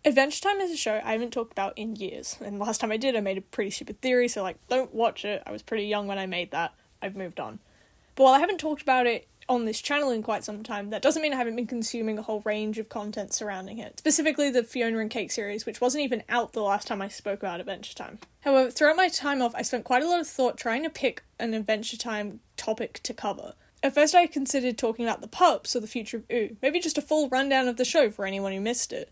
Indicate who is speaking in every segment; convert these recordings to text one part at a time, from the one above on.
Speaker 1: Adventure Time is a show I haven't talked about in years, and last time I did, I made a pretty stupid theory, so don't watch it. I was pretty young when I made that. I've moved on. But while I haven't talked about it on this channel in quite some time, that doesn't mean I haven't been consuming a whole range of content surrounding it, specifically the Fionna and Cake series, which wasn't even out the last time I spoke about Adventure Time. However, throughout my time off, I spent quite a lot of thought trying to pick an Adventure Time topic to cover. At first I considered talking about the pups or the future of Ooh, maybe just a full rundown of the show for anyone who missed it.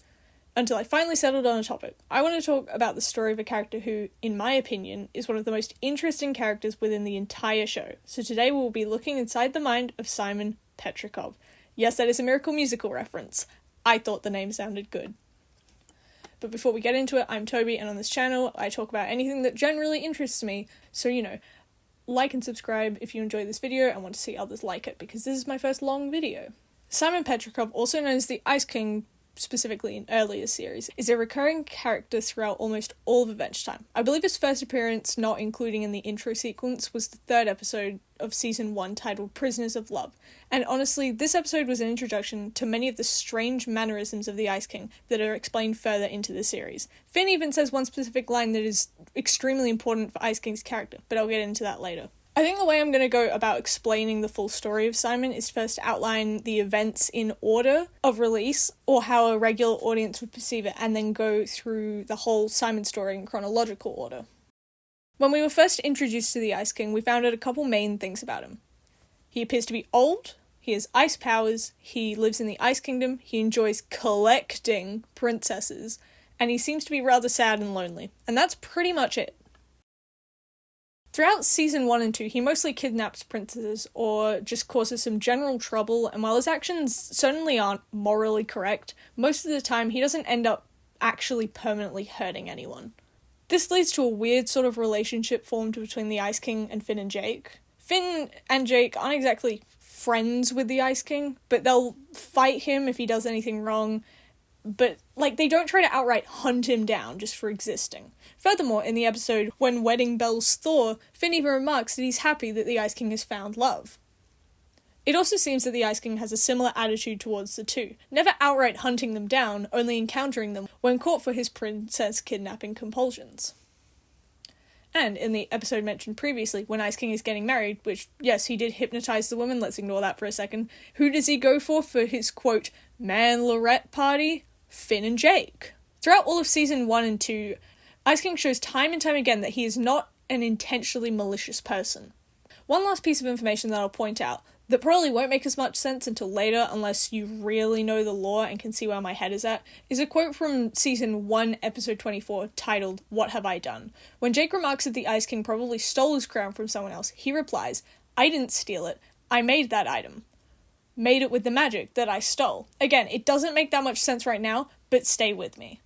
Speaker 1: Until I finally settled on a topic. I want to talk about the story of a character who, in my opinion, is one of the most interesting characters within the entire show. So today we will be looking inside the mind of Simon Petrikov. Yes, that is a Miracle Musical reference. I thought the name sounded good. But before we get into it, I'm Toby, and on this channel I talk about anything that generally interests me, so like and subscribe if you enjoy this video and want to see others like it, because this is my first long video. Simon Petrikov, also known as the Ice King, specifically in earlier series, is a recurring character throughout almost all of Adventure Time. I believe his first appearance, not including in the intro sequence, was the third episode of season 1 titled Prisoners of Love. And honestly, this episode was an introduction to many of the strange mannerisms of the Ice King that are explained further into the series. Finn even says one specific line that is extremely important for Ice King's character, but I'll get into that later. I think the way I'm going to go about explaining the full story of Simon is first to outline the events in order of release, or how a regular audience would perceive it, and then go through the whole Simon story in chronological order. When we were first introduced to the Ice King, we found out a couple main things about him. He appears to be old, he has ice powers, he lives in the Ice Kingdom, he enjoys collecting princesses, and he seems to be rather sad and lonely. And that's pretty much it. Throughout season 1 and 2, he mostly kidnaps princesses or just causes some general trouble, and while his actions certainly aren't morally correct, most of the time he doesn't end up actually permanently hurting anyone. This leads to a weird sort of relationship formed between the Ice King and Finn and Jake. Finn and Jake aren't exactly friends with the Ice King, but they'll fight him if he does anything wrong, but they don't try to outright hunt him down just for existing. Furthermore, in the episode When Wedding Bells Thaw, Finn even remarks that he's happy that the Ice King has found love. It also seems that the Ice King has a similar attitude towards the two, never outright hunting them down, only encountering them when caught for his princess kidnapping compulsions. And in the episode mentioned previously, when Ice King is getting married, which, yes, he did hypnotize the woman, let's ignore that for a second, who does he go for his, quote, man-Lorette party? Finn and Jake. Throughout all of season 1 and 2, Ice King shows time and time again that he is not an intentionally malicious person. One last piece of information that I'll point out, that probably won't make as much sense until later unless you really know the lore and can see where my head is at, is a quote from season 1 episode 24 titled, What Have I Done? When Jake remarks that the Ice King probably stole his crown from someone else, he replies, I didn't steal it, I made that item. Made it with the magic that I stole. Again, it doesn't make that much sense right now, but stay with me.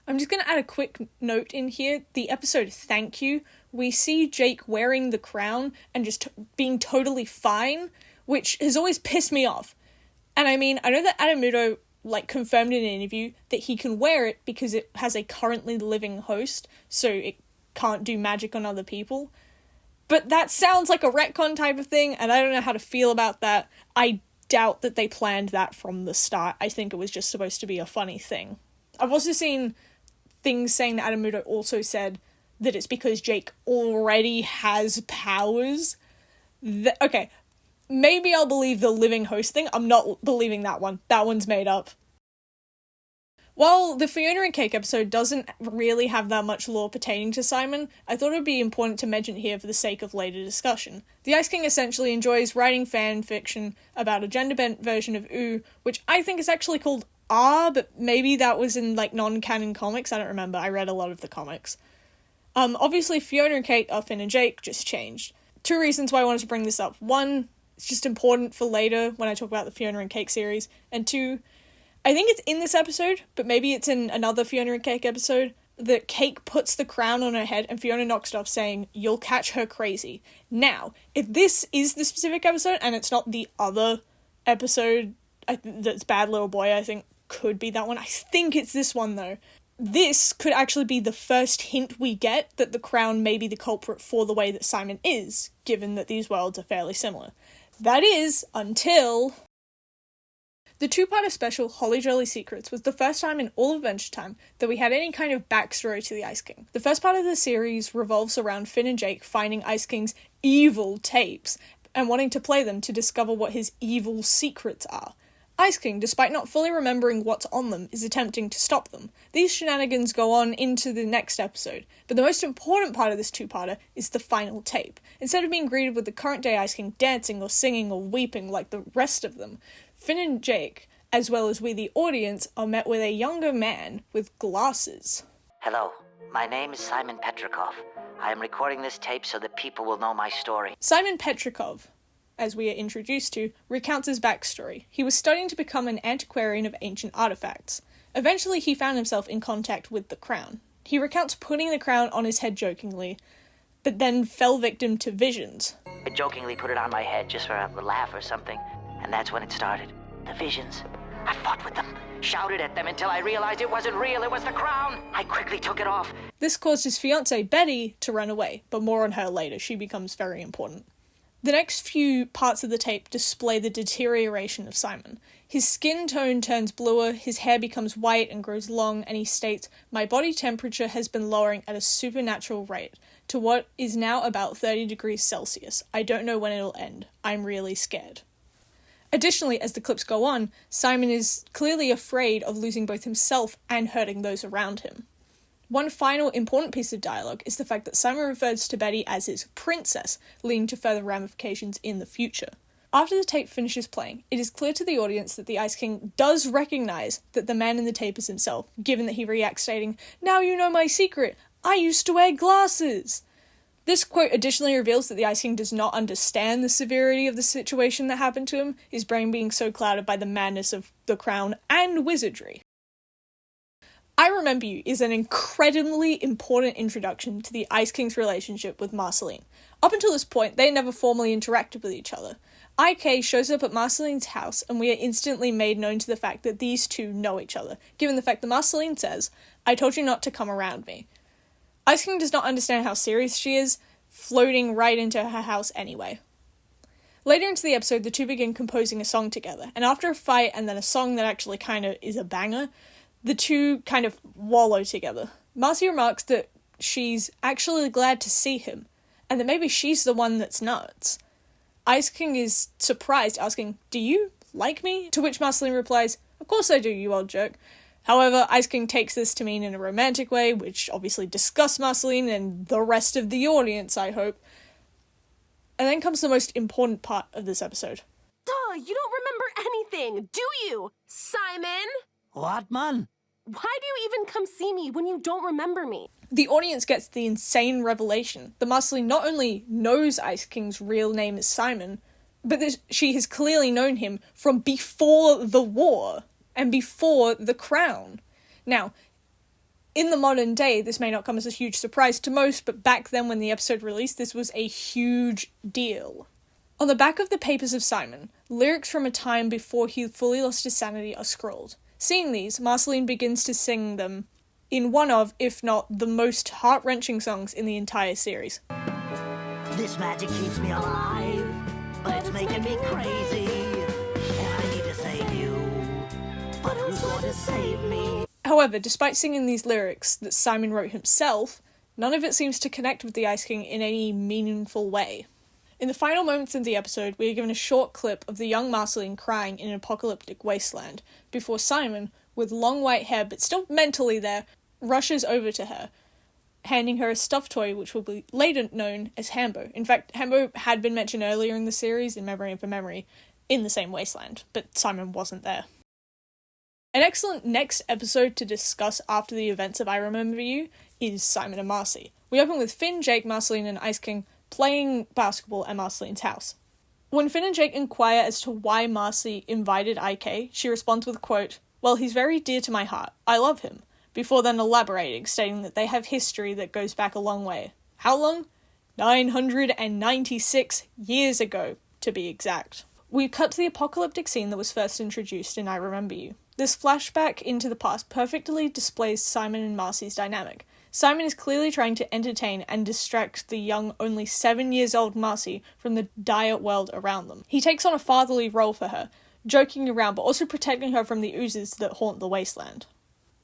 Speaker 1: I'm just going to add a quick note in here. The episode Thank You, we see Jake wearing the crown and just being totally fine, which has always pissed me off. And I mean, I know that Adamuto confirmed in an interview that he can wear it because it has a currently living host, so it can't do magic on other people. But that sounds like a retcon type of thing, and I don't know how to feel about that. I doubt that they planned that from the start. I think it was just supposed to be a funny thing. I've also seen things saying that Adamuto also said that it's because Jake already has powers. Okay, maybe I'll believe the living host thing. I'm not believing that one. That one's made up. While the Fionna and Cake episode doesn't really have that much lore pertaining to Simon, I thought it would be important to mention here for the sake of later discussion. The Ice King essentially enjoys writing fan fiction about a gender-bent version of Ooh, which I think is actually called but maybe that was in non-canon comics, I don't remember, I read a lot of the comics. Obviously Fionna and Cake are Finn and Jake, just changed. Two reasons why I wanted to bring this up. One, it's just important for later when I talk about the Fionna and Cake series, and two, I think it's in this episode, but maybe it's in another Fionna and Cake episode, that Cake puts the crown on her head and Fionna knocks it off saying, you'll catch her crazy. Now, if this is the specific episode and it's not the other episode that's Bad Little Boy, I think could be that one. I think it's this one though. This could actually be the first hint we get that the crown may be the culprit for the way that Simon is, given that these worlds are fairly similar. That is, until The two-parter special, Holly Jolly Secrets, was the first time in all of Adventure Time that we had any kind of backstory to the Ice King. The first part of the series revolves around Finn and Jake finding Ice King's evil tapes and wanting to play them to discover what his evil secrets are. Ice King, despite not fully remembering what's on them, is attempting to stop them. These shenanigans go on into the next episode, but the most important part of this two-parter is the final tape. Instead of being greeted with the current-day Ice King dancing or singing or weeping like the rest of them, Finn and Jake, as well as we the audience, are met with a younger man with glasses.
Speaker 2: Hello, my name is Simon Petrikov. I am recording this tape so that people will know my story.
Speaker 1: Simon Petrikov, as we are introduced to, recounts his backstory. He was studying to become an antiquarian of ancient artifacts. Eventually he found himself in contact with the crown. He recounts putting the crown on his head jokingly, but then fell victim to visions.
Speaker 2: I jokingly put it on my head just for a laugh or something, and that's when it started. The visions. I fought with them, shouted at them until I realized it wasn't real, it was the crown. I quickly took it off.
Speaker 1: This caused his fiancée, Betty, to run away, but more on her later. She becomes very important. The next few parts of the tape display the deterioration of Simon. His skin tone turns bluer, his hair becomes white and grows long, and he states, "My body temperature has been lowering at a supernatural rate, to what is now about 30 degrees Celsius. I don't know when it'll end. I'm really scared." Additionally, as the clips go on, Simon is clearly afraid of losing both himself and hurting those around him. One final important piece of dialogue is the fact that Simon refers to Betty as his princess, leading to further ramifications in the future. After the tape finishes playing, it is clear to the audience that the Ice King does recognise that the man in the tape is himself, given that he reacts stating, "Now you know my secret! I used to wear glasses!" This quote additionally reveals that the Ice King does not understand the severity of the situation that happened to him, his brain being so clouded by the madness of the crown and wizardry. I Remember You is an incredibly important introduction to the Ice King's relationship with Marceline. Up until this point, they never formally interacted with each other. IK shows up at Marceline's house, and we are instantly made known to the fact that these two know each other, given the fact that Marceline says, "I told you not to come around me." Ice King does not understand how serious she is, floating right into her house anyway. Later into the episode, the two begin composing a song together, and after a fight and then a song that actually kind of is a banger, the two kind of wallow together. Marcy remarks that she's actually glad to see him, and that maybe she's the one that's nuts. Ice King is surprised, asking, "Do you like me?" To which Marceline replies, "Of course I do, you old jerk." However, Ice King takes this to mean in a romantic way, which obviously disgusts Marceline and the rest of the audience, I hope. And then comes the most important part of this episode.
Speaker 3: Duh, you don't remember anything, do you, Simon?
Speaker 2: What, man?
Speaker 3: Why do you even come see me when you don't remember me?
Speaker 1: The audience gets the insane revelation that Marceline not only knows Ice King's real name is Simon, but that she has clearly known him from before the war and before the crown. Now, in the modern day, this may not come as a huge surprise to most, but back then when the episode released, this was a huge deal. On the back of the papers of Simon, lyrics from a time before he fully lost his sanity are scrawled. Seeing these, Marceline begins to sing them in one of, if not the most heart-wrenching songs in the entire series.
Speaker 2: This magic keeps me alive, but it's making me crazy, and I need to save you, but who's going to save me?
Speaker 1: However, despite singing these lyrics that Simon wrote himself, none of it seems to connect with the Ice King in any meaningful way. In the final moments of the episode, we are given a short clip of the young Marceline crying in an apocalyptic wasteland, before Simon, with long white hair but still mentally there, rushes over to her, handing her a stuffed toy which will be later known as Hambo. In fact, Hambo had been mentioned earlier in the series, in Memory of a Memory, in the same wasteland, but Simon wasn't there. An excellent next episode to discuss after the events of I Remember You is Simon and Marcy. We open with Finn, Jake, Marceline, and Ice King playing basketball at Marceline's house. When Finn and Jake inquire as to why Marcy invited IK, she responds with, quote, "Well, he's very dear to my heart. I love him," before then elaborating, stating that they have history that goes back a long way. How long? 996 years ago, to be exact. We cut to the apocalyptic scene that was first introduced in I Remember You. This flashback into the past perfectly displays Simon and Marcy's dynamic. Simon is clearly trying to entertain and distract the young, only 7 years old Marcy from the dire world around them. He takes on a fatherly role for her, joking around but also protecting her from the oozes that haunt the wasteland.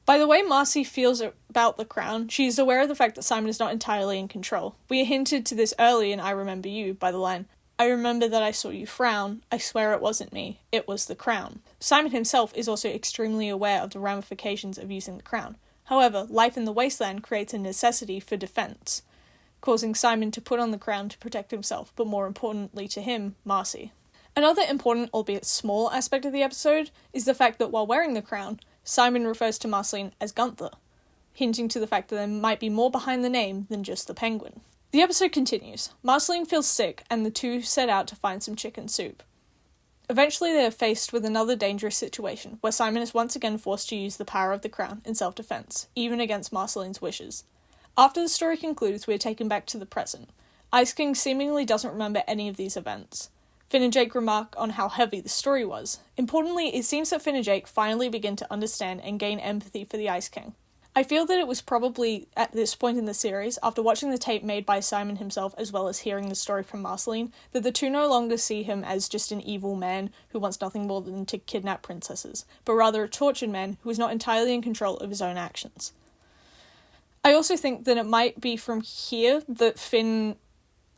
Speaker 1: By the way Marcy feels about the crown, she is aware of the fact that Simon is not entirely in control. We are hinted to this early in I Remember You by the line, "I remember that I saw you frown, I swear it wasn't me, it was the crown." Simon himself is also extremely aware of the ramifications of using the crown. However, life in the wasteland creates a necessity for defense, causing Simon to put on the crown to protect himself, but more importantly to him, Marcy. Another important, albeit small, aspect of the episode is the fact that while wearing the crown, Simon refers to Marceline as Gunther, hinting to the fact that there might be more behind the name than just the penguin. The episode continues. Marceline feels sick, and the two set out to find some chicken soup. Eventually they are faced with another dangerous situation, where Simon is once again forced to use the power of the crown in self-defense, even against Marceline's wishes. After the story concludes, we are taken back to the present. Ice King seemingly doesn't remember any of these events. Finn and Jake remark on how heavy the story was. Importantly, it seems that Finn and Jake finally begin to understand and gain empathy for the Ice King. I feel that it was probably at this point in the series, after watching the tape made by Simon himself as well as hearing the story from Marceline, that the two no longer see him as just an evil man who wants nothing more than to kidnap princesses, but rather a tortured man who is not entirely in control of his own actions. I also think that it might be from here that Finn,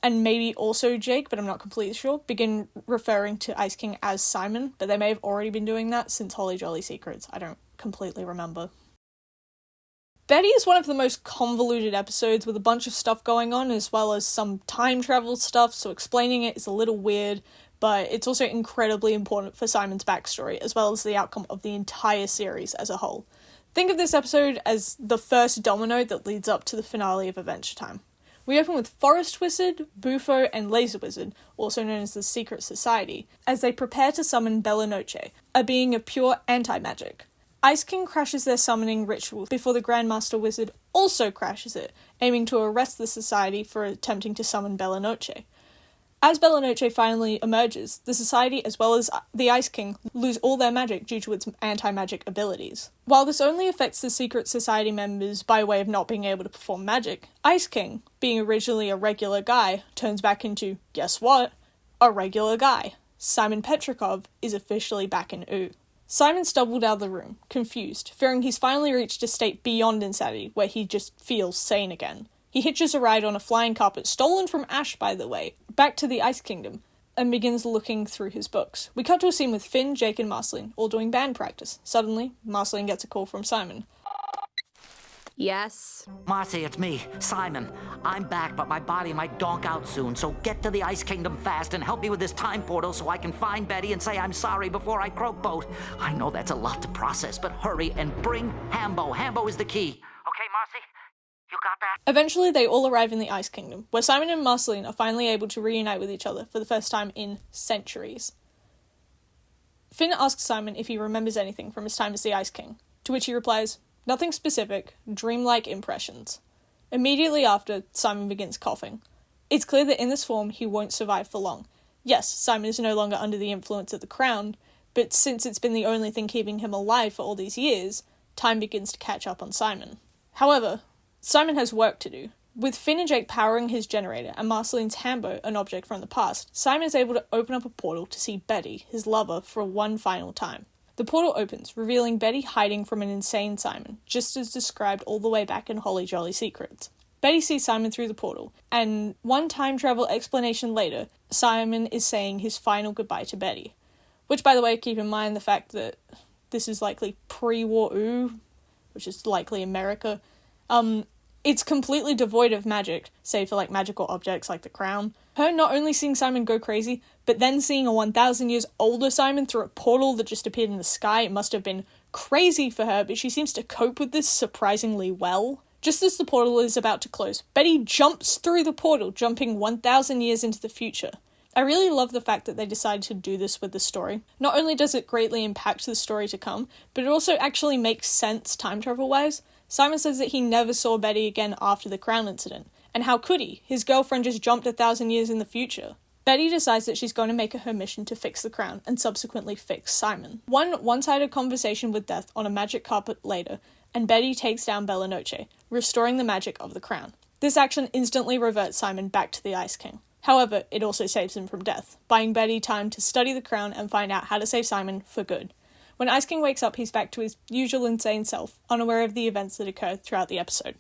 Speaker 1: and maybe also Jake, but I'm not completely sure, begin referring to Ice King as Simon, but they may have already been doing that since Holly Jolly Secrets. I don't completely remember. Betty is one of the most convoluted episodes with a bunch of stuff going on, as well as some time travel stuff, so explaining it is a little weird, but it's also incredibly important for Simon's backstory, as well as the outcome of the entire series as a whole. Think of this episode as the first domino that leads up to the finale of Adventure Time. We open with Forest Wizard, Bufo, and Laser Wizard, also known as the Secret Society, as they prepare to summon Bella Noche, a being of pure anti-magic. Ice King crashes their summoning ritual before the Grandmaster Wizard also crashes it, aiming to arrest the Society for attempting to summon Bella Noche. As Bella Noche finally emerges, the Society as well as the Ice King lose all their magic due to its anti-magic abilities. While this only affects the Secret Society members by way of not being able to perform magic, Ice King, being originally a regular guy, turns back into, guess what? A regular guy. Simon Petrikov is officially back in OO. Simon stumbled out of the room, confused, fearing he's finally reached a state beyond insanity, where he just feels sane again. He hitches a ride on a flying carpet, stolen from Ash by the way, back to the Ice Kingdom, and begins looking through his books. We cut to a scene with Finn, Jake, and Marceline, all doing band practice. Suddenly, Marceline gets a call from Simon.
Speaker 3: Yes?
Speaker 2: Marcy, it's me, Simon. I'm back, but my body might donk out soon, so get to the Ice Kingdom fast and help me with this time portal so I can find Betty and say I'm sorry before I croak boat. I know that's a lot to process, but hurry and bring Hambo. Hambo is the key. Okay, Marcy? You got that?
Speaker 1: Eventually, they all arrive in the Ice Kingdom, where Simon and Marceline are finally able to reunite with each other for the first time in centuries. Finn asks Simon if he remembers anything from his time as the Ice King, to which he replies, "Nothing specific, dreamlike impressions." Immediately after, Simon begins coughing. It's clear that in this form, he won't survive for long. Yes, Simon is no longer under the influence of the crown, but since it's been the only thing keeping him alive for all these years, time begins to catch up on Simon. However, Simon has work to do. With Finn and Jake powering his generator and Marceline's Hambo, an object from the past, Simon is able to open up a portal to see Betty, his lover, for one final time. The portal opens, revealing Betty hiding from an insane Simon, just as described all the way back in Holly Jolly Secrets. Betty sees Simon through the portal, and one time travel explanation later, Simon is saying his final goodbye to Betty. Which, by the way, keep in mind the fact that this is likely pre-war OO, which is likely America. It's completely devoid of magic, save for magical objects like the crown. Her not only seeing Simon go crazy, but then seeing a 1,000 years older Simon through a portal that just appeared in the sky, it must have been crazy for her, but she seems to cope with this surprisingly well. Just as the portal is about to close, Betty jumps through the portal, jumping 1,000 years into the future. I really love the fact that they decided to do this with the story. Not only does it greatly impact the story to come, but it also actually makes sense time travel-wise. Simon says that he never saw Betty again after the crown incident. And how could he? His girlfriend just jumped 1,000 years in the future. Betty decides that she's going to make it her mission to fix the crown and subsequently fix Simon. One one-sided conversation with Death on a magic carpet later, and Betty takes down Bella Noche, restoring the magic of the crown. This action instantly reverts Simon back to the Ice King. However, it also saves him from death, buying Betty time to study the crown and find out how to save Simon for good. When Ice King wakes up, he's back to his usual insane self, unaware of the events that occur throughout the episode.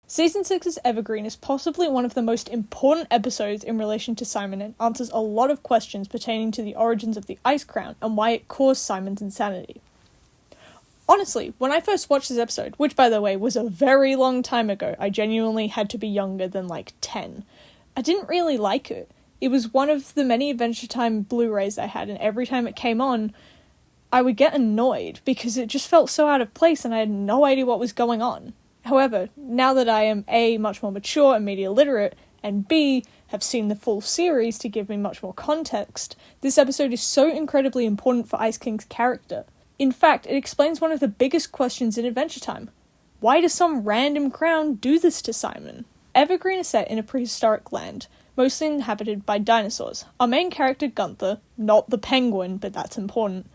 Speaker 1: Season 6's Evergreen is possibly one of the most important episodes in relation to Simon and answers a lot of questions pertaining to the origins of the Ice Crown and why it caused Simon's insanity. Honestly, when I first watched this episode, which by the way was a very long time ago, I genuinely had to be younger than 10, I didn't really like it. It was one of the many Adventure Time Blu-rays I had, and every time it came on, I would get annoyed because it just felt so out of place and I had no idea what was going on. However, now that I am A, much more mature and media literate, and B, have seen the full series to give me much more context, this episode is so incredibly important for Ice King's character. In fact, it explains one of the biggest questions in Adventure Time. Why does some random crown do this to Simon? Evergreen is set in a prehistoric land, mostly inhabited by dinosaurs. Our main character, Gunther, not the penguin, but that's important,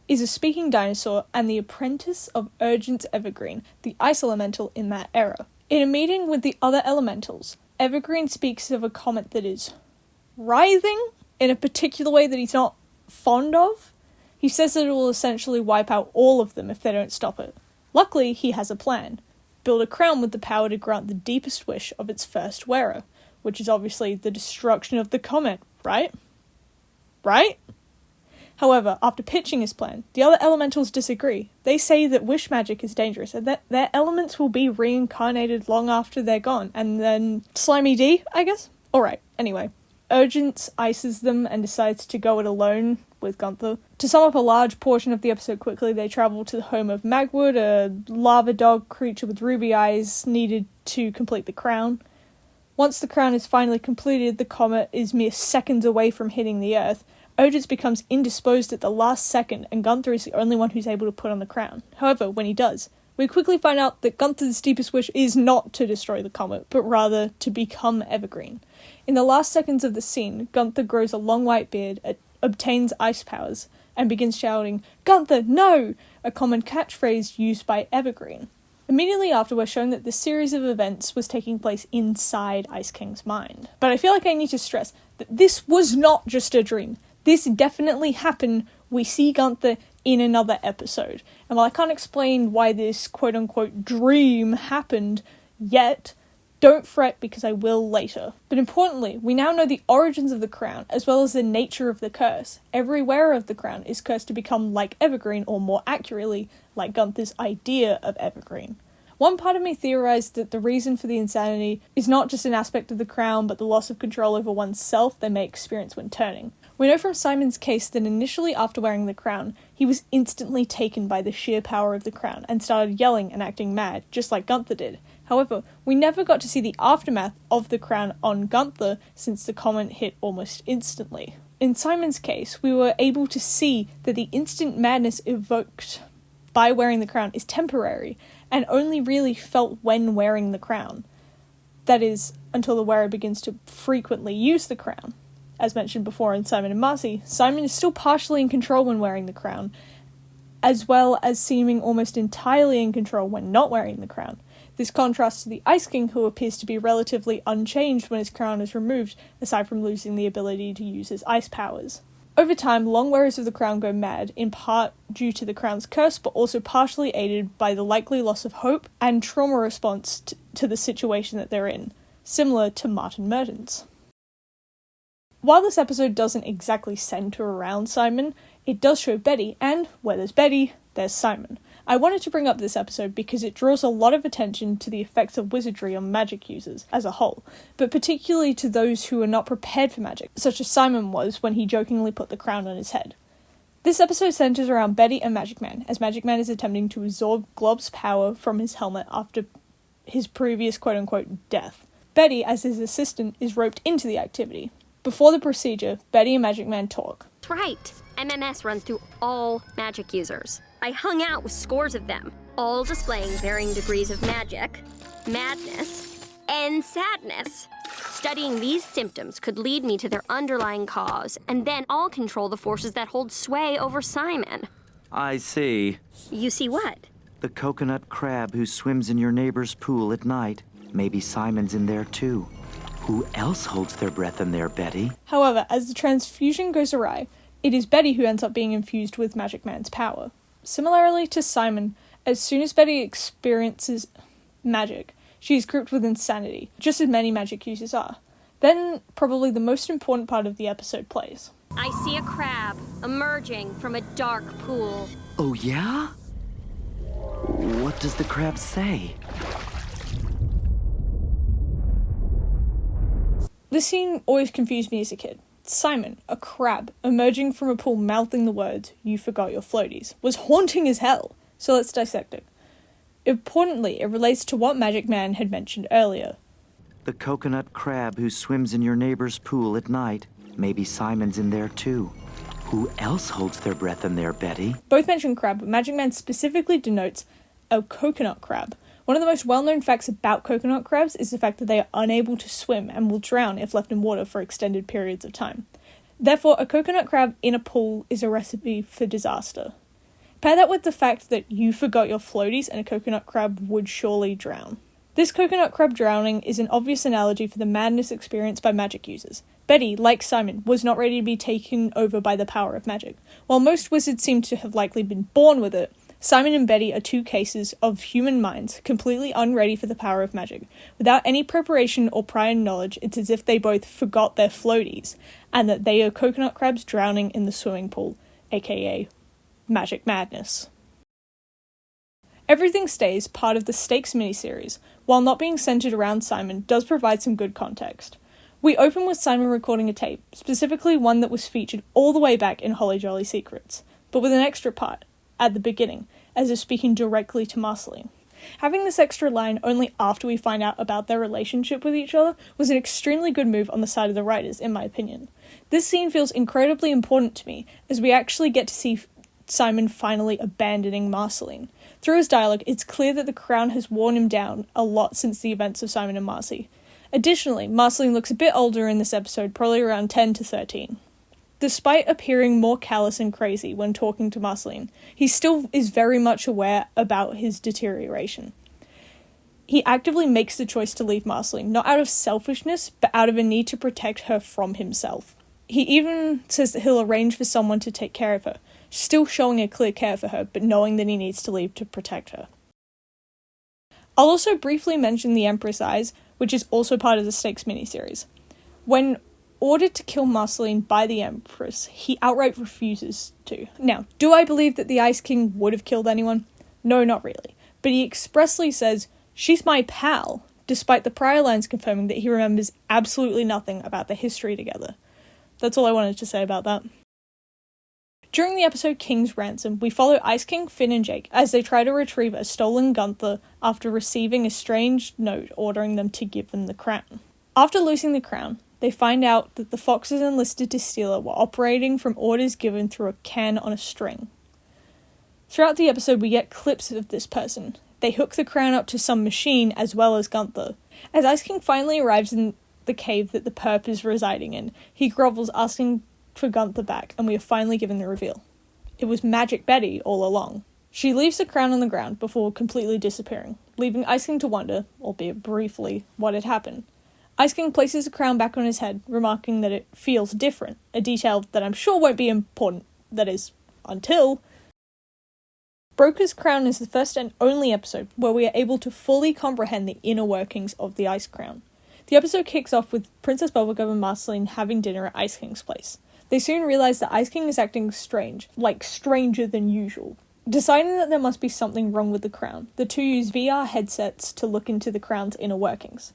Speaker 1: is a speaking dinosaur and the apprentice of Urgent Evergreen, the ice elemental in that era. In a meeting with the other elementals, Evergreen speaks of a comet that is writhing in a particular way that he's not fond of. He says that it will essentially wipe out all of them if they don't stop it. Luckily, he has a plan. Build a crown with the power to grant the deepest wish of its first wearer, which is obviously the destruction of the comet, right? Right? However, after pitching his plan, the other elementals disagree. They say that wish magic is dangerous and that their elements will be reincarnated long after they're gone. And then Slimy D, I guess? Alright, anyway. Urgence ices them and decides to go it alone with Gunther. To sum up a large portion of the episode quickly, they travel to the home of Magwood, a lava dog creature with ruby eyes needed to complete the crown. Once the crown is finally completed, the comet is mere seconds away from hitting the Earth. Urgence becomes indisposed at the last second, and Gunther is the only one who's able to put on the crown. However, when he does, we quickly find out that Gunther's deepest wish is not to destroy the comet, but rather to become Evergreen. In the last seconds of the scene, Gunther grows a long white beard, obtains ice powers, and begins shouting, "Gunther, no!" a common catchphrase used by Evergreen. Immediately after, we're shown that this series of events was taking place inside Ice King's mind. But I feel like I need to stress that this was not just a dream. This definitely happened. We see Gunther in another episode. And while I can't explain why this quote-unquote dream happened yet, don't fret because I will later. But importantly, we now know the origins of the crown, as well as the nature of the curse. Every wearer of the crown is cursed to become like Evergreen, or more accurately, like Gunther's idea of Evergreen. One part of me theorized that the reason for the insanity is not just an aspect of the crown, but the loss of control over oneself they may experience when turning. We know from Simon's case that initially after wearing the crown, he was instantly taken by the sheer power of the crown and started yelling and acting mad, just like Gunther did. However, we never got to see the aftermath of the crown on Gunther since the comet hit almost instantly. In Simon's case, we were able to see that the instant madness evoked by wearing the crown is temporary and only really felt when wearing the crown. That is, until the wearer begins to frequently use the crown. As mentioned before in Simon and Marcy, Simon is still partially in control when wearing the crown, as well as seeming almost entirely in control when not wearing the crown. This contrasts to the Ice King, who appears to be relatively unchanged when his crown is removed, aside from losing the ability to use his ice powers. Over time, long wearers of the crown go mad, in part due to the crown's curse, but also partially aided by the likely loss of hope and trauma response to the situation that they're in, similar to Martin Mertens. While this episode doesn't exactly center around Simon, it does show Betty, and where there's Betty, there's Simon. I wanted to bring up this episode because it draws a lot of attention to the effects of wizardry on magic users as a whole, but particularly to those who are not prepared for magic, such as Simon was when he jokingly put the crown on his head. This episode centers around Betty and Magic Man, as Magic Man is attempting to absorb Glob's power from his helmet after his previous quote-unquote death. Betty, as his assistant, is roped into the activity. Before the procedure, Betty and Magic Man talk.
Speaker 4: That's right. MMS runs through all magic users. I hung out with scores of them, all displaying varying degrees of magic, madness, and sadness. Studying these symptoms could lead me to their underlying cause, and then I'll control the forces that hold sway over Simon.
Speaker 5: I see.
Speaker 4: You see what?
Speaker 5: The coconut crab who swims in your neighbor's pool at night. Maybe Simon's in there too.
Speaker 2: Who else holds their breath in there, Betty?
Speaker 1: However, as the transfusion goes awry, it is Betty who ends up being infused with Magic Man's power. Similarly to Simon, as soon as Betty experiences magic, she is gripped with insanity, just as many magic users are. Then, probably the most important part of the episode plays.
Speaker 4: I see a crab emerging from a dark pool.
Speaker 2: Oh, yeah? What does the crab say?
Speaker 1: This scene always confused me as a kid. Simon, a crab, emerging from a pool mouthing the words, "You forgot your floaties," was haunting as hell. So let's dissect it. Importantly, it relates to what Magic Man had mentioned earlier.
Speaker 2: The coconut crab who swims in your neighbor's pool at night. Maybe Simon's in there too. Who else holds their breath in there, Betty?
Speaker 1: Both mention crab, but Magic Man specifically denotes a coconut crab. One of the most well-known facts about coconut crabs is the fact that they are unable to swim and will drown if left in water for extended periods of time. Therefore, a coconut crab in a pool is a recipe for disaster. Pair that with the fact that you forgot your floaties and a coconut crab would surely drown. This coconut crab drowning is an obvious analogy for the madness experienced by magic users. Betty, like Simon, was not ready to be taken over by the power of magic. While most wizards seem to have likely been born with it, Simon and Betty are two cases of human minds completely unready for the power of magic. Without any preparation or prior knowledge, it's as if they both forgot their floaties, and that they are coconut crabs drowning in the swimming pool, aka magic madness. Everything Stays, part of the Stakes miniseries, while not being centered around Simon, does provide some good context. We open with Simon recording a tape, specifically one that was featured all the way back in Holly Jolly Secrets, but with an extra part, at the beginning, as if speaking directly to Marcy. Having this extra line only after we find out about their relationship with each other was an extremely good move on the side of the writers, in my opinion. This scene feels incredibly important to me, as we actually get to see Simon finally abandoning Marceline. Through his dialogue, it's clear that the crown has worn him down a lot since the events of Simon and Marcy. Additionally, Marceline looks a bit older in this episode, probably around 10 to 13. Despite appearing more callous and crazy when talking to Marceline, he still is very much aware about his deterioration. He actively makes the choice to leave Marceline, not out of selfishness, but out of a need to protect her from himself. He even says that he'll arrange for someone to take care of her, still showing a clear care for her, but knowing that he needs to leave to protect her. I'll also briefly mention the Empress Eyes, which is also part of the Stakes miniseries. When ordered to kill Marceline by the Empress, he outright refuses to. Now, do I believe that the Ice King would have killed anyone? No, not really. But he expressly says, "She's my pal," despite the prior lines confirming that he remembers absolutely nothing about their history together. That's all I wanted to say about that. During the episode King's Ransom, we follow Ice King, Finn and Jake as they try to retrieve a stolen Gunther after receiving a strange note ordering them to give them the crown. After losing the crown, they find out that the foxes enlisted to steal it were operating from orders given through a can on a string. Throughout the episode, we get clips of this person. They hook the crown up to some machine as well as Gunther. As Ice King finally arrives in the cave that the Perp is residing in, he grovels asking for Gunther back, and we are finally given the reveal. It was Magic Betty all along. She leaves the crown on the ground before completely disappearing, leaving Ice King to wonder, albeit briefly, what had happened. Ice King places the crown back on his head, remarking that it feels different, a detail that I'm sure won't be important, that is, until... Broker's Crown is the first and only episode where we are able to fully comprehend the inner workings of the Ice Crown. The episode kicks off with Princess Bubblegum and Marceline having dinner at Ice King's place. They soon realize that Ice King is acting strange, like stranger than usual. Deciding that there must be something wrong with the crown, the two use VR headsets to look into the crown's inner workings.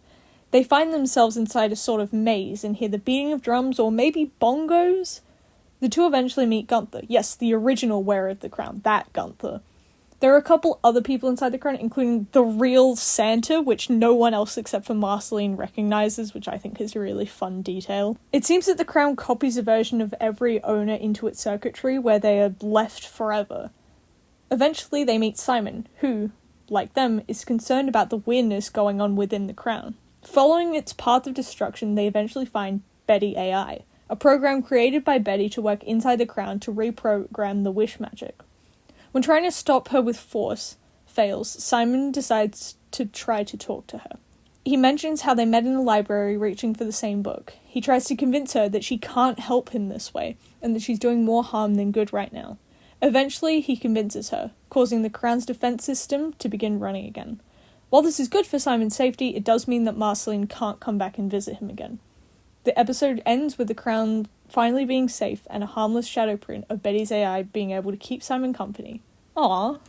Speaker 1: They find themselves inside a sort of maze and hear the beating of drums or maybe bongos. The two eventually meet Gunther. Yes, the original wearer of the crown, that Gunther. There are a couple other people inside the crown, including the real Santa, which no one else except for Marceline recognizes, which I think is a really fun detail. It seems that the crown copies a version of every owner into its circuitry where they are left forever. Eventually they meet Simon, who, like them, is concerned about the weirdness going on within the crown. Following its path of destruction, they eventually find Betty AI, a program created by Betty to work inside the crown to reprogram the wish magic. When trying to stop her with force fails, Simon decides to try to talk to her. He mentions how they met in the library reaching for the same book. He tries to convince her that she can't help him this way, and that she's doing more harm than good right now. Eventually, he convinces her, causing the Crown's defense system to begin running again. While this is good for Simon's safety, it does mean that Marceline can't come back and visit him again. The episode ends with the Crown finally being safe and a harmless shadow print of Betty's AI being able to keep Simon company. Aww.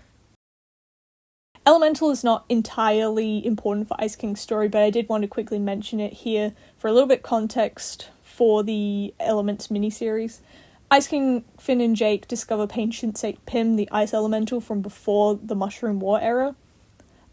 Speaker 1: Elemental is not entirely important for Ice King's story, but I did want to quickly mention it here for a little bit context for the Elements miniseries. Ice King, Finn and Jake discover Patient Saint Pym, the ice elemental from before the Mushroom War era.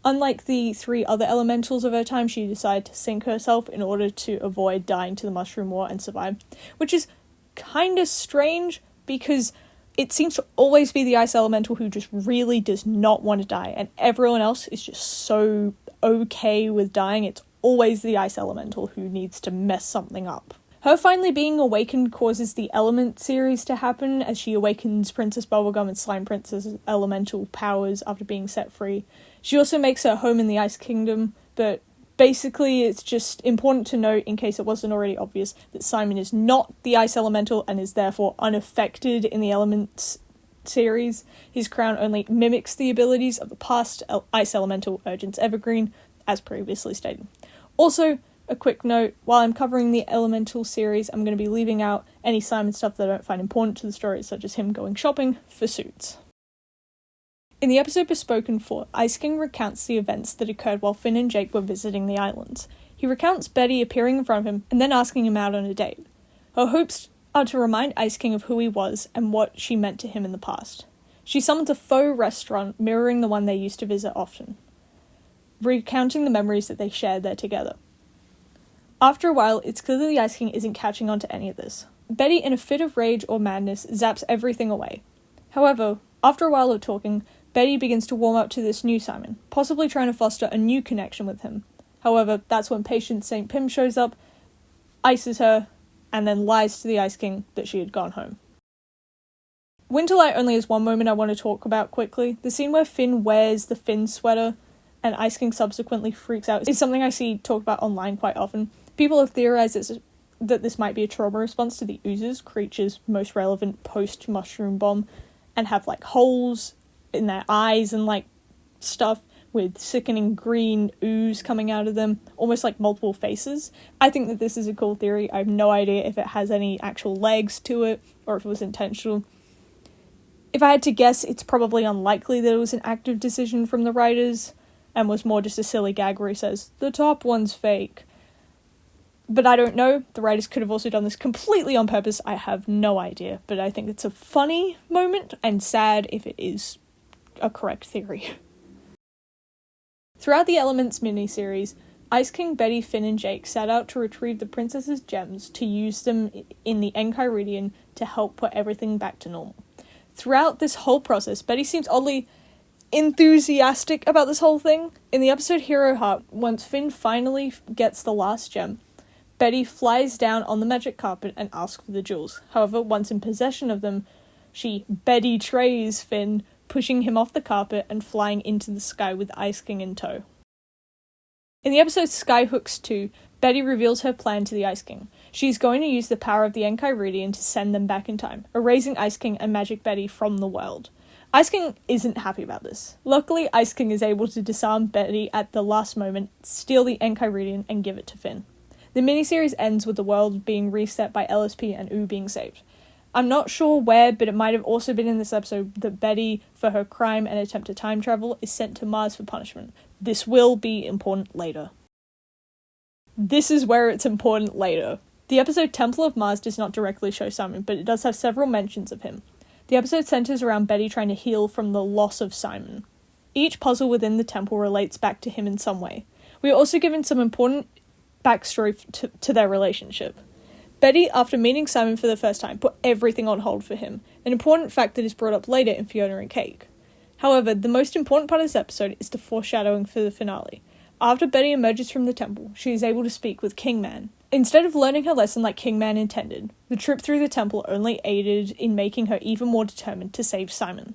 Speaker 1: Unlike the 3 other elementals of her time, she decided to sink herself in order to avoid dying to the Mushroom War and survive, which is kind of strange because it seems to always be the ice elemental who just really does not want to die, and everyone else is just so okay with dying. It's always the ice elemental who needs to mess something up. Her finally being awakened causes the Element series to happen, as she awakens Princess Bubblegum and Slime Princess's elemental powers after being set free. She also makes her home in the Ice Kingdom, but basically it's just important to note, in case it wasn't already obvious, that Simon is not the ice elemental and is therefore unaffected in the Elements series. His crown only mimics the abilities of the past ice elemental Urgent's Evergreen, as previously stated. Also, a quick note, while I'm covering the Elemental series, I'm going to be leaving out any Simon stuff that I don't find important to the story, such as him going shopping for suits. In the episode Bespoken for, Ice King recounts the events that occurred while Finn and Jake were visiting the islands. He recounts Betty appearing in front of him and then asking him out on a date. Her hopes are to remind Ice King of who he was and what she meant to him in the past. She summons a faux restaurant mirroring the one they used to visit often, recounting the memories that they shared there together. After a while, it's clear that the Ice King isn't catching on to any of this. Betty, in a fit of rage or madness, zaps everything away. However, after a while of talking, Betty begins to warm up to this new Simon, possibly trying to foster a new connection with him. However, that's when Patient Saint Pym shows up, ices her, and then lies to the Ice King that she had gone home. Winterlight only has one moment I want to talk about quickly. The scene where Finn wears the Finn sweater and Ice King subsequently freaks out is something I see talked about online quite often. People have theorized that this might be a trauma response to the oozes, creatures most relevant post-mushroom bomb, and have like holes in their eyes and like stuff with sickening green ooze coming out of them, almost like multiple faces. I think that this is a cool theory. I have no idea if it has any actual legs to it or if it was intentional. If I had to guess, it's probably unlikely that it was an active decision from the writers and was more just a silly gag where he says, "The top one's fake." But I don't know. The writers could have also done this completely on purpose. I have no idea. But I think it's a funny moment and sad if it is a correct theory. Throughout the Elements miniseries, Ice King, Betty, Finn, and Jake set out to retrieve the princess's gems to use them in the Enchiridion to help put everything back to normal. Throughout this whole process, Betty seems oddly enthusiastic about this whole thing. In the episode Hero Heart, once Finn finally gets the last gem, Betty flies down on the magic carpet and asks for the jewels. However, once in possession of them, she Betty-trays Finn, pushing him off the carpet and flying into the sky with Ice King in tow. In the episode Skyhooks 2, Betty reveals her plan to the Ice King. She's going to use the power of the Enchiridion to send them back in time, erasing Ice King and Magic Betty from the world. Ice King isn't happy about this. Luckily, Ice King is able to disarm Betty at the last moment, steal the Enchiridion, and give it to Finn. The miniseries ends with the world being reset by LSP and Ooh being saved. I'm not sure where, but it might have also been in this episode that Betty, for her crime and attempt to time travel, is sent to Mars for punishment. This will be important later. This is where it's important later. The episode Temple of Mars does not directly show Simon, but it does have several mentions of him. The episode centers around Betty trying to heal from the loss of Simon. Each puzzle within the temple relates back to him in some way. We are also given some important backstory to their relationship. Betty, after meeting Simon for the first time, put everything on hold for him, an important fact that is brought up later in Fionna and Cake. However, the most important part of this episode is the foreshadowing for the finale. After Betty emerges from the temple, she is able to speak with Kingman. Instead of learning her lesson like Kingman intended, the trip through the temple only aided in making her even more determined to save Simon.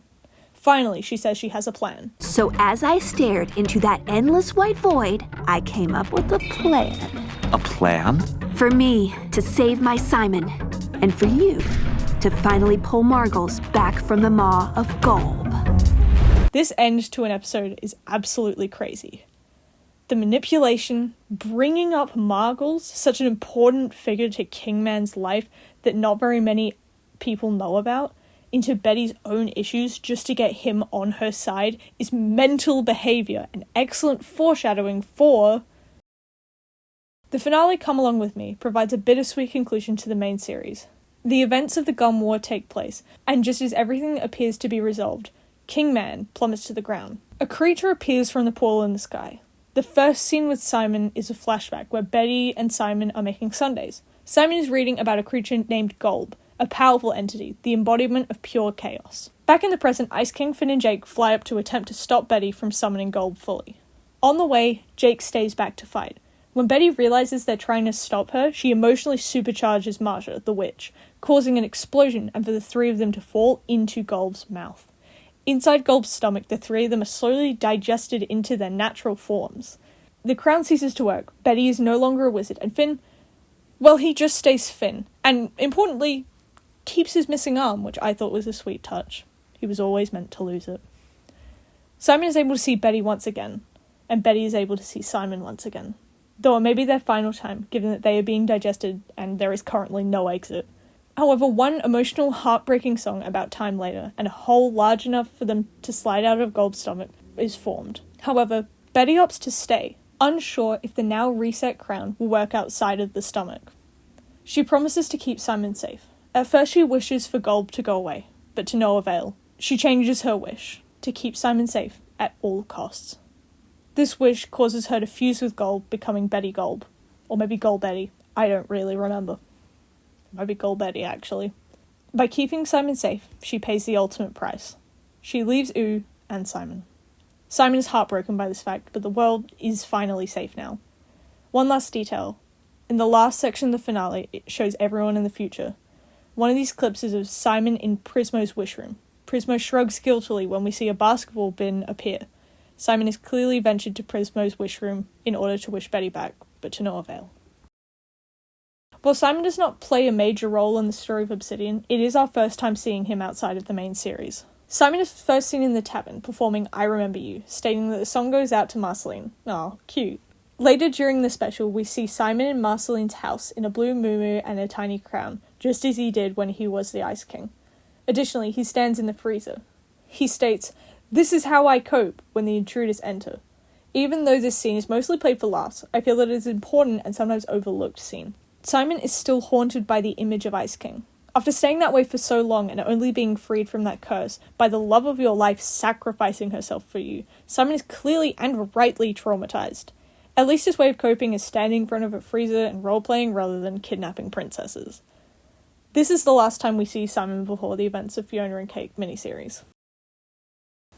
Speaker 1: Finally, she says she has a plan.
Speaker 5: So as I stared into that endless white void, I came up with a plan.
Speaker 2: A plan?
Speaker 5: For me to save my Simon, and for you to finally pull Margles back from the maw of Golb.
Speaker 1: This end to an episode is absolutely crazy. The manipulation, bringing up Margles, such an important figure to Kingman's life that not very many people know about, into Betty's own issues just to get him on her side is mental behaviour and excellent foreshadowing for... The finale, Come Along With Me, provides a bittersweet conclusion to the main series. The events of the Gum War take place, and just as everything appears to be resolved, Kingman plummets to the ground. A creature appears from the portal in the sky. The first scene with Simon is a flashback where Betty and Simon are making sundaes. Simon is reading about a creature named Golb, a powerful entity, the embodiment of pure chaos. Back in the present, Ice King, Finn and Jake fly up to attempt to stop Betty from summoning Golb fully. On the way, Jake stays back to fight. When Betty realizes they're trying to stop her, she emotionally supercharges Marcia, the witch, causing an explosion and for the three of them to fall into Golb's mouth. Inside Golb's stomach, the three of them are slowly digested into their natural forms. The crown ceases to work, Betty is no longer a wizard, and Finn, well, he just stays Finn, and importantly, keeps his missing arm, which I thought was a sweet touch. He was always meant to lose it. Simon is able to see Betty once again, and Betty is able to see Simon once again. Though it may be their final time, given that they are being digested and there is currently no exit. However, one emotional, heartbreaking song about time later, and a hole large enough for them to slide out of Golb's stomach, is formed. However, Betty opts to stay, unsure if the now reset crown will work outside of the stomach. She promises to keep Simon safe. At first she wishes for Golb to go away, but to no avail. She changes her wish, to keep Simon safe at all costs. This wish causes her to fuse with Golb, becoming Betty Golb. Or maybe Golb Betty, I don't really remember. Maybe Golb Betty, actually. By keeping Simon safe, she pays the ultimate price. She leaves Ooh and Simon. Simon is heartbroken by this fact, but the world is finally safe now. One last detail. In the last section of the finale, it shows everyone in the future. One of these clips is of Simon in Prismo's wish room. Prismo shrugs guiltily when we see a basketball bin appear. Simon has clearly ventured to Prismo's wish room in order to wish Betty back, but to no avail. While Simon does not play a major role in the story of Obsidian, it is our first time seeing him outside of the main series. Simon is first seen in the tavern, performing I Remember You, stating that the song goes out to Marceline. Aw, cute. Later during the special, we see Simon in Marceline's house in a blue muumuu and a tiny crown, just as he did when he was the Ice King. Additionally, he stands in the freezer. He states, "This is how I cope when the intruders enter." Even though this scene is mostly played for laughs, I feel that it is an important and sometimes overlooked scene. Simon is still haunted by the image of Ice King. After staying that way for so long and only being freed from that curse by the love of your life sacrificing herself for you, Simon is clearly and rightly traumatized. At least his way of coping is standing in front of a freezer and role-playing rather than kidnapping princesses. This is the last time we see Simon before the events of Fionna and Cake miniseries.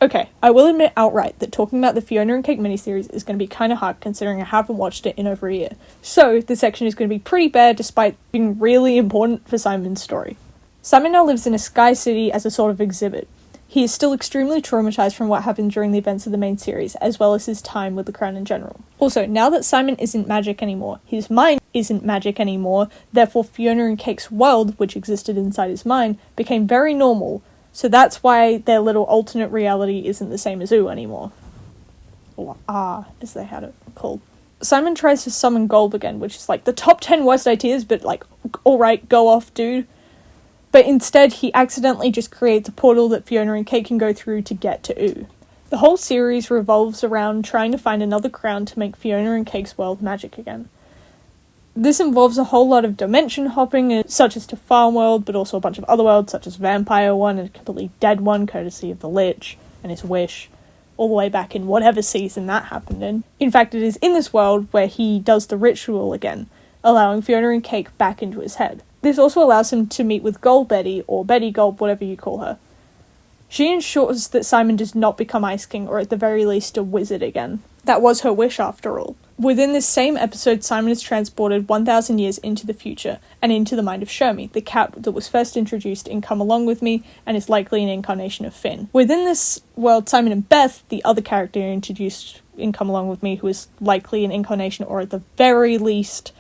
Speaker 1: Okay, I will admit outright that talking about the Fionna and Cake miniseries is going to be kind of hard considering I haven't watched it in over a year. So, this section is going to be pretty bare despite being really important for Simon's story. Simon now lives in a sky city as a sort of exhibit. He is still extremely traumatized from what happened during the events of the main series, as well as his time with the crown in general. Also, now that Simon isn't magic anymore, his mind isn't magic anymore, therefore Fionna and Cake's world, which existed inside his mind, became very normal. So that's why their little alternate reality isn't the same as Ooh anymore. Or as they had it called. Simon tries to summon Golb again, which is like the top 10 worst ideas, but like, alright, go off, dude. But instead, he accidentally just creates a portal that Fionna and Cake can go through to get to Ooh. The whole series revolves around trying to find another crown to make Fionna and Cake's world magic again. This involves a whole lot of dimension hopping, such as to Farm World, but also a bunch of other worlds, such as Vampire one and a completely dead one, courtesy of the Lich and his wish, all the way back in whatever season that happened in. In fact, it is in this world where he does the ritual again, allowing Fionna and Cake back into his head. This also allows him to meet with Golb Betty, or Betty Golb, whatever you call her. She ensures that Simon does not become Ice King, or at the very least a wizard again. That was her wish after all. Within this same episode, Simon is transported 1,000 years into the future and into the mind of Shermie, the cat that was first introduced in Come Along With Me and is likely an incarnation of Finn. Within this world, Simon and Beth, the other character introduced in Come Along With Me, who is likely an incarnation or at the very least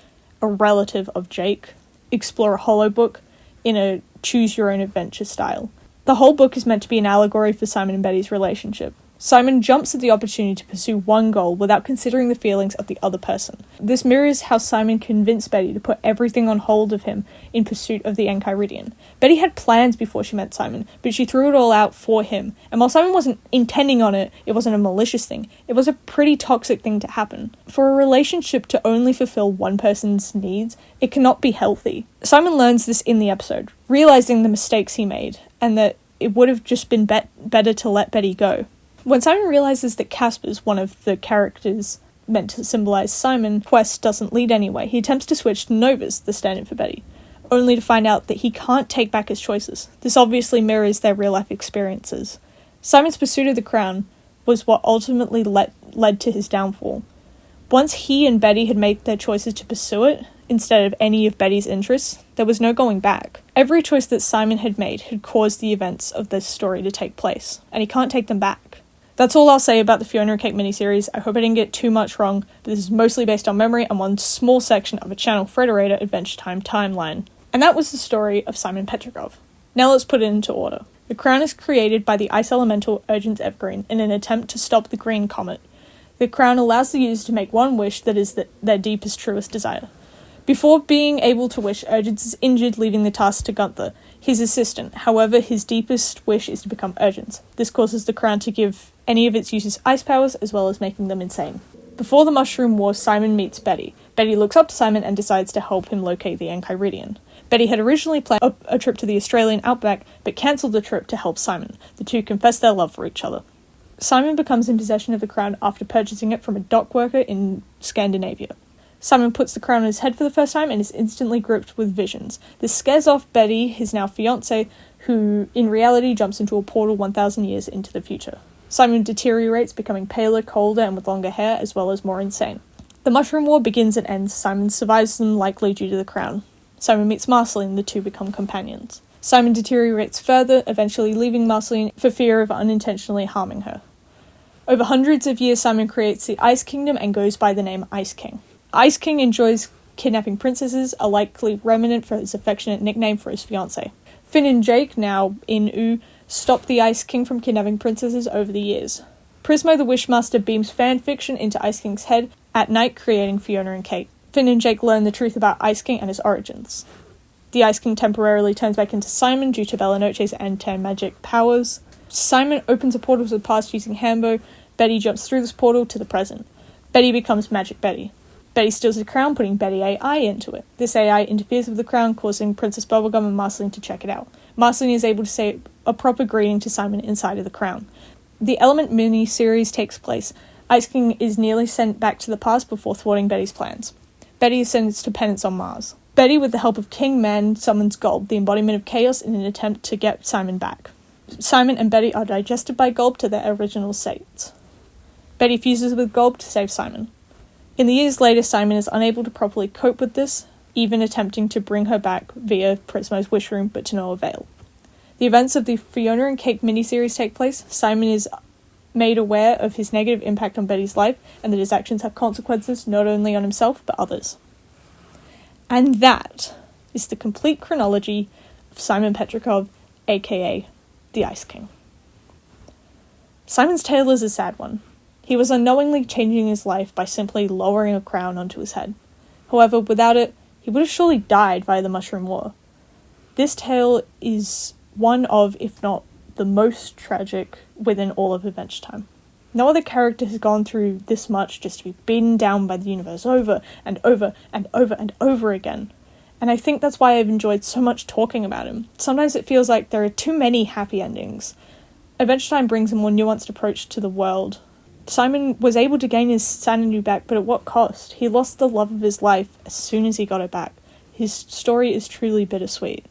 Speaker 1: a relative of Jake, explore a hollow book in a choose-your-own-adventure style. The whole book is meant to be an allegory for Simon and Betty's relationship. Simon jumps at the opportunity to pursue one goal without considering the feelings of the other person. This mirrors how Simon convinced Betty to put everything on hold of him in pursuit of the Enchiridion. Betty had plans before she met Simon, but she threw it all out for him, and while Simon wasn't intending on it, it wasn't a malicious thing, it was a pretty toxic thing to happen. For a relationship to only fulfill one person's needs, it cannot be healthy. Simon learns this in the episode, realizing the mistakes he made, and that it would have just been better to let Betty go. When Simon realizes that Casper's one of the characters meant to symbolize Simon, quest doesn't lead anywhere. He attempts to switch to Nova's, the stand-in for Betty, only to find out that he can't take back his choices. This obviously mirrors their real-life experiences. Simon's pursuit of the crown was what ultimately led to his downfall. Once he and Betty had made their choices to pursue it, instead of any of Betty's interests, there was no going back. Every choice that Simon had made had caused the events of this story to take place, and he can't take them back. That's all I'll say about the Fionna and Cake miniseries. I hope I didn't get too much wrong, but this is mostly based on memory and one small section of a Channel Frederator Adventure Time timeline. And that was the story of Simon Petrikov. Now let's put it into order. The crown is created by the ice elemental Urgent Evergreen in an attempt to stop the Green Comet. The crown allows the user to make one wish that is their deepest, truest desire. Before being able to wish, Urgent is injured, leaving the task to Gunther, his assistant. However, his deepest wish is to become Urgent. This causes the crown to give any of its users ice powers, as well as making them insane. Before the Mushroom War, Simon meets Betty. Betty looks up to Simon and decides to help him locate the Enchiridion. Betty had originally planned a trip to the Australian outback, but cancelled the trip to help Simon. The two confess their love for each other. Simon becomes in possession of the crown after purchasing it from a dock worker in Scandinavia. Simon puts the crown on his head for the first time and is instantly gripped with visions. This scares off Betty, his now fiancée, who in reality jumps into a portal 1,000 years into the future. Simon deteriorates, becoming paler, colder, and with longer hair, as well as more insane. The Mushroom War begins and ends. Simon survives them, likely due to the crown. Simon meets Marcy and the two become companions. Simon deteriorates further, eventually leaving Marcy for fear of unintentionally harming her. Over hundreds of years, Simon creates the Ice Kingdom and goes by the name Ice King. Ice King enjoys kidnapping princesses, a likely remnant for his affectionate nickname for his fiancée. Finn and Jake, now in U, stop the Ice King from kidnapping princesses over the years. Prismo the Wishmaster beams fanfiction into Ice King's head at night, creating Fionna and Cake. Finn and Jake learn the truth about Ice King and his origins. The Ice King temporarily turns back into Simon due to Bella Noche's anti-magic powers. Simon opens a portal to the past using Hambo. Betty jumps through this portal to the present. Betty becomes Magic Betty. Betty steals the crown, putting Betty AI into it. This AI interferes with the crown, causing Princess Bubblegum and Marceline to check it out. Marceline is able to say a proper greeting to Simon inside of the crown. The Element mini-series takes place. Ice King is nearly sent back to the past before thwarting Betty's plans. Betty is sentenced to penance on Mars. Betty, with the help of King Man, summons Gulp, the embodiment of chaos, in an attempt to get Simon back. Simon and Betty are digested by Gulp to their original states. Betty fuses with Gulp to save Simon. In the years later, Simon is unable to properly cope with this, even attempting to bring her back via Prismo's wish room, but to no avail. The events of the Fionna and Cake miniseries take place. Simon is made aware of his negative impact on Betty's life, and that his actions have consequences not only on himself, but others. And that is the complete chronology of Simon Petrikov, aka the Ice King. Simon's tale is a sad one. He was unknowingly changing his life by simply lowering a crown onto his head. However, without it, he would have surely died via the Mushroom War. This tale is one of, if not the most tragic within all of Adventure Time. No other character has gone through this much just to be beaten down by the universe over and over and over and over again. And I think that's why I've enjoyed so much talking about him. Sometimes it feels like there are too many happy endings. Adventure Time brings a more nuanced approach to the world. Simon was able to gain his sanity back, but at what cost? He lost the love of his life as soon as he got it back. His story is truly bittersweet.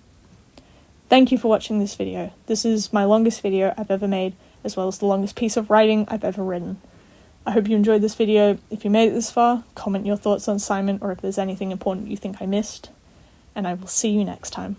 Speaker 1: Thank you for watching this video. This is my longest video I've ever made, as well as the longest piece of writing I've ever written. I hope you enjoyed this video. If you made it this far, comment your thoughts on Simon or if there's anything important you think I missed, and I will see you next time.